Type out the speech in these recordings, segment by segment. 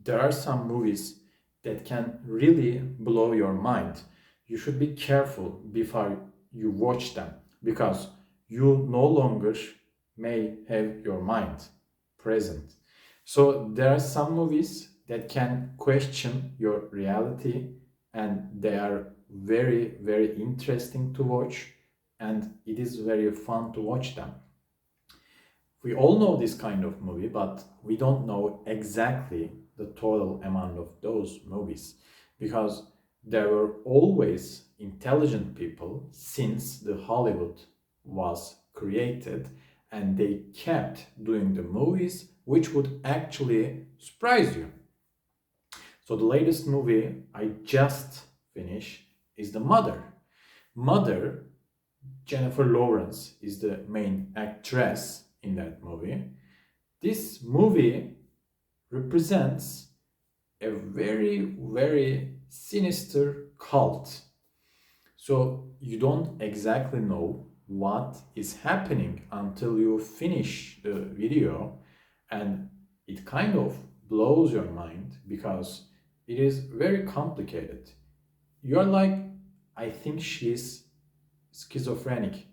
There are some movies that can really blow your mind. You should be careful before you watch them because you no longer may have your mind present. So there are some movies that can question your reality, and they are very, very interesting to watch, and it is very fun to watch them. We all know this kind of movie, but we don't know exactly the total amount of those movies because there were always intelligent people since the Hollywood was created, and they kept doing the movies which would actually surprise you. So the latest movie I just finished is The Mother. Mother, Jennifer Lawrence is the main actress in that movie. This movie represents a very, very sinister cult. So you don't exactly know what is happening until you finish the video, and it kind of blows your mind because it is very complicated. You're like, I think she's schizophrenic.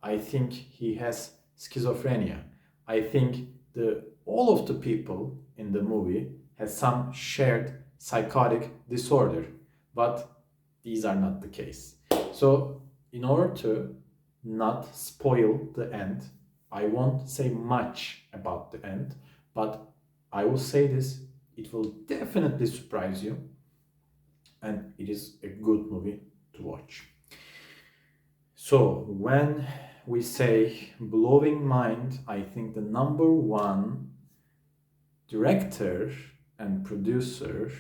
I think he has schizophrenia. I think the all of the people in the movie has some shared psychotic disorder, but these are not the case. So, in order to not spoil the end, I won't say much about the end, but I will say this: it will definitely surprise you, and it is a good movie to watch. So, when we say blowing mind, I think the number one director and producer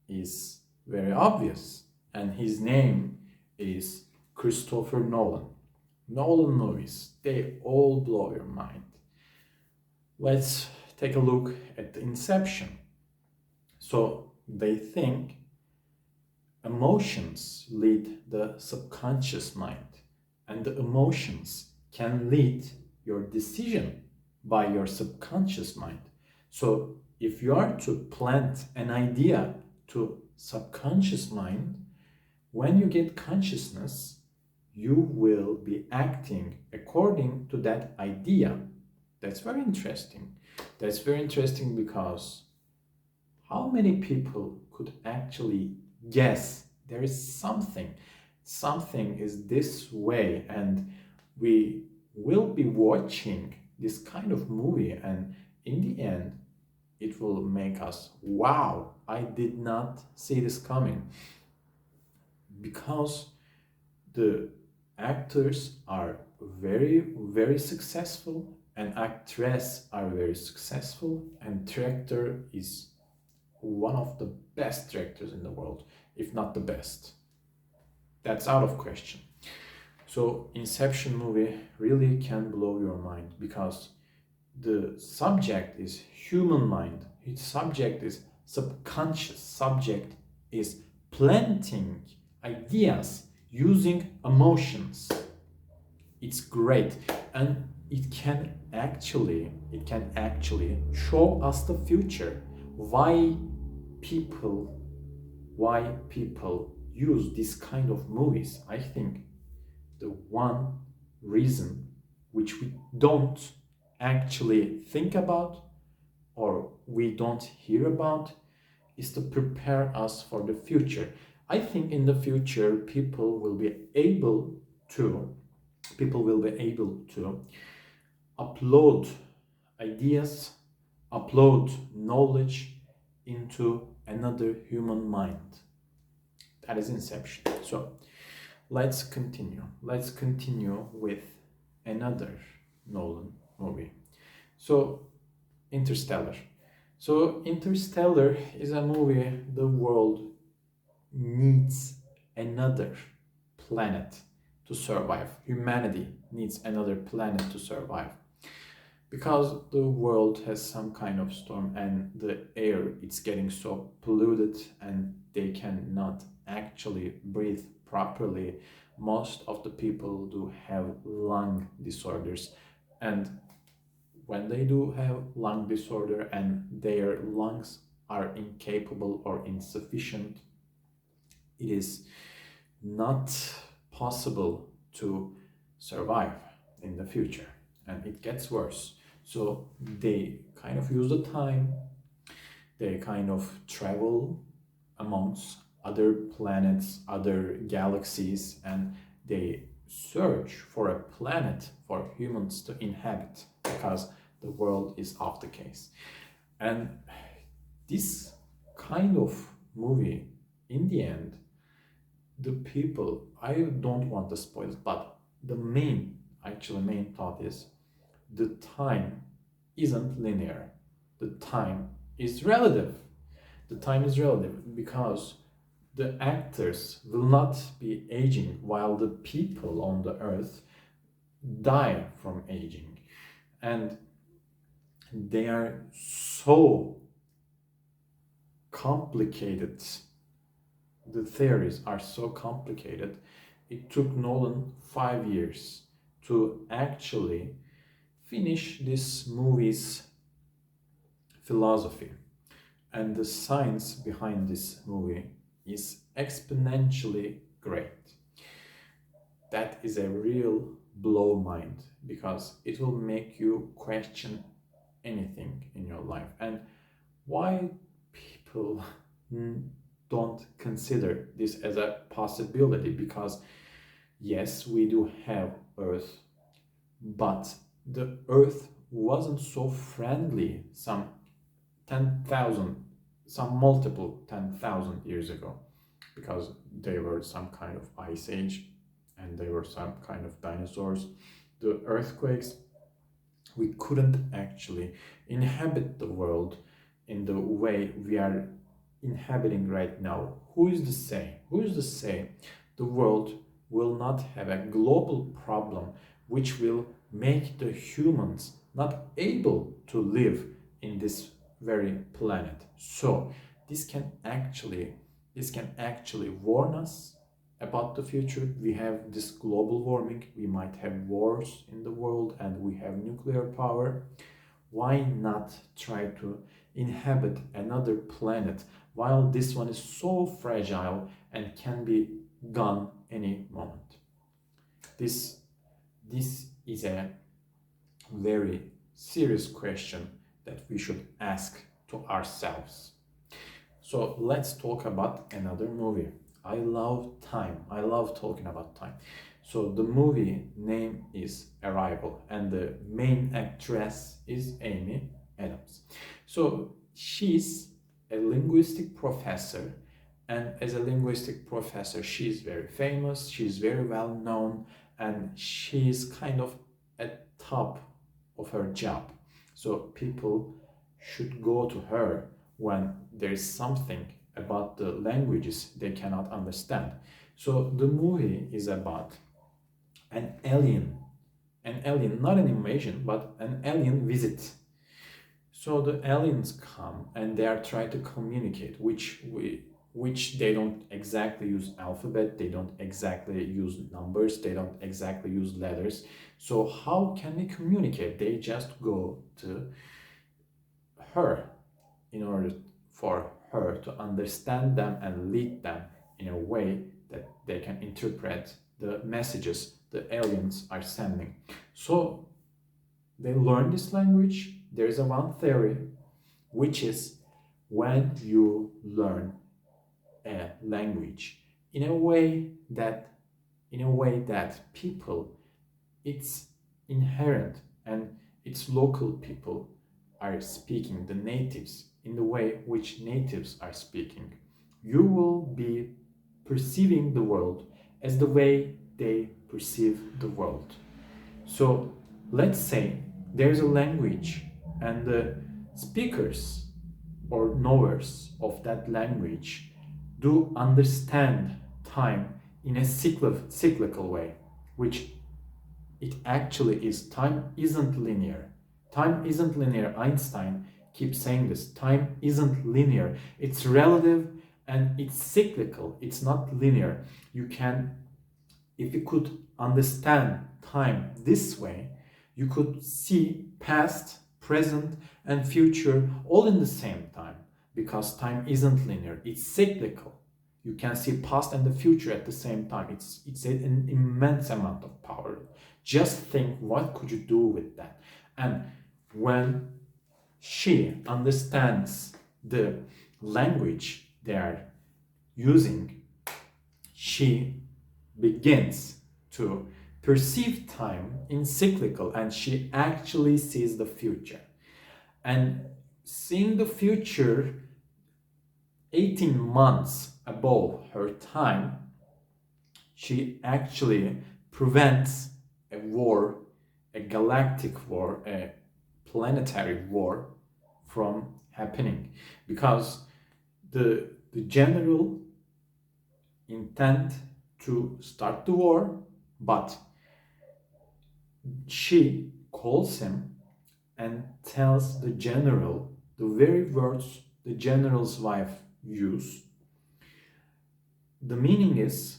is very obvious, and his name is Christopher Nolan. Nolan movies, they all blow your mind. Let's take a look at the Inception. So, they think emotions lead the subconscious mind, and the emotions can lead your decision by your subconscious mind. So if you are to plant an idea to subconscious mind, when you get consciousness, you will be acting according to that idea. That's very interesting. That's very interesting because how many people could actually guess there is something is this way, and we will be watching this kind of movie, and in the end it will make us, wow, I did not see this coming, because the actors are very, very successful, and actress are very successful, and director is one of the best directors in the world, if not the best. That's out of question. So Inception movie really can blow your mind because the subject is human mind. Its subject is subconscious. Subject is planting ideas using emotions. It's great, and it can actually show us the future. Why people why people use this kind of movies. I think the one reason which we don't actually think about or we don't hear about is to prepare us for the future. I think in the future to people will be able to upload ideas, upload knowledge into another human mind. That is Inception. So let's continue. Let's continue with another Nolan movie. So Interstellar. So Interstellar is a movie the world needs another planet to survive. Humanity needs another planet to survive because the world has some kind of storm, and the air it's getting so polluted and they cannot actually breathe properly. Most of the people do have lung disorders, and when they do have lung disorder and their lungs are incapable or insufficient, it is not possible to survive in the future, and it gets worse. So they kind of use the time, they kind of travel amongst other planets, other galaxies, and they search for a planet for humans to inhabit because the world is off the case. And this kind of movie, in the end, the people, I don't want to spoil it, but the main thought is the time isn't linear. The time is relative. The time is relative because the actors will not be aging while the people on the earth die from aging. And they are so complicated. The theories are so complicated. It took Nolan 5 years to actually finish this movie's philosophy. And the science behind this movie is exponentially great. That is a real blow mind because it will make you question anything in your life. And why people don't consider this as a possibility? Because yes, we do have Earth, but the Earth wasn't so friendly some 10,000, some multiple 10,000 years ago, because they were some kind of ice age and they were some kind of dinosaurs. The earthquakes, we couldn't actually inhabit the world in the way we are inhabiting right now. Who is to say? Who is to say the world will not have a global problem which will make the humans not able to live in this very planet? So this can actually warn us about the future. We have this global warming, we might have wars in the world, and we have nuclear power. Why not try to inhabit another planet while this one is so fragile and can be gone any moment? This is a very serious question that we should ask to ourselves. So let's talk about another movie. I love time. I love talking about time. So the movie name is Arrival, and the main actress is Amy Adams. So she's a linguistic professor, and as a linguistic professor, she's very famous, she's very well known, and she's kind of at top of her job. So people should go to her when there is something about the languages they cannot understand. So the movie is about an alien, not an invasion, but an alien visit. So the aliens come and they are trying to communicate, which they don't exactly use alphabet, they don't exactly use numbers, they don't exactly use letters. So how can they communicate? They just go to her in order for her to understand them and lead them in a way that they can interpret the messages the aliens are sending. So they learn this language. There is a one theory, which is when you learn a language in a way that people, it's inherent and it's local people are speaking, the natives, in the way which natives are speaking, you will be perceiving the world as the way they perceive the world. So let's say there's a language and the speakers or knowers of that language do understand time in a cyclical way, which it actually is. Time isn't linear. Time isn't linear. Einstein keeps saying this. Time isn't linear. It's relative and it's cyclical. It's not linear. You can, if you could understand time this way, you could see past, present, and future all in the same time. because time isn't linear, it's cyclical. You can see past and the future at the same time. It's an immense amount of power. Just think, what could you do with that? And when she understands the language they are using, she begins to perceive time in cyclical, and she actually sees the future. And seeing the future 18 months above her time, she actually prevents a war, a galactic war, a planetary war from happening, because the general intend to start the war, but she calls him and tells the general the very words the general's wife used. The meaning is,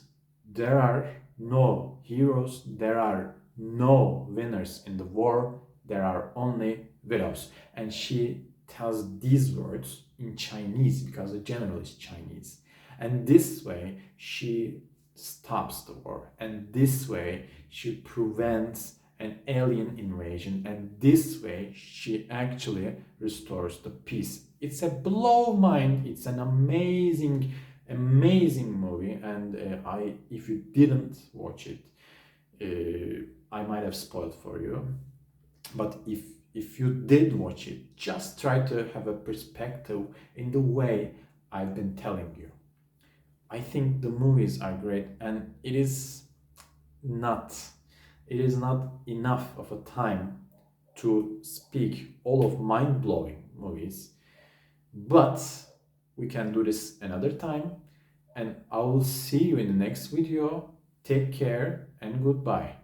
there are no heroes, there are no winners in the war, there are only widows. And she tells these words in Chinese because the general is Chinese. And this way she stops the war, and this way she prevents an alien invasion, and this way she actually restores the peace. It's a blow mind. It's an amazing movie, and if you didn't watch it, I might have spoiled for you. But if you did watch it, just try to have a perspective in the way I've been telling you. I think the movies are great, and it is not enough of a time to speak all of mind-blowing movies, but we can do this another time, and I will see you in the next video. Take care and goodbye.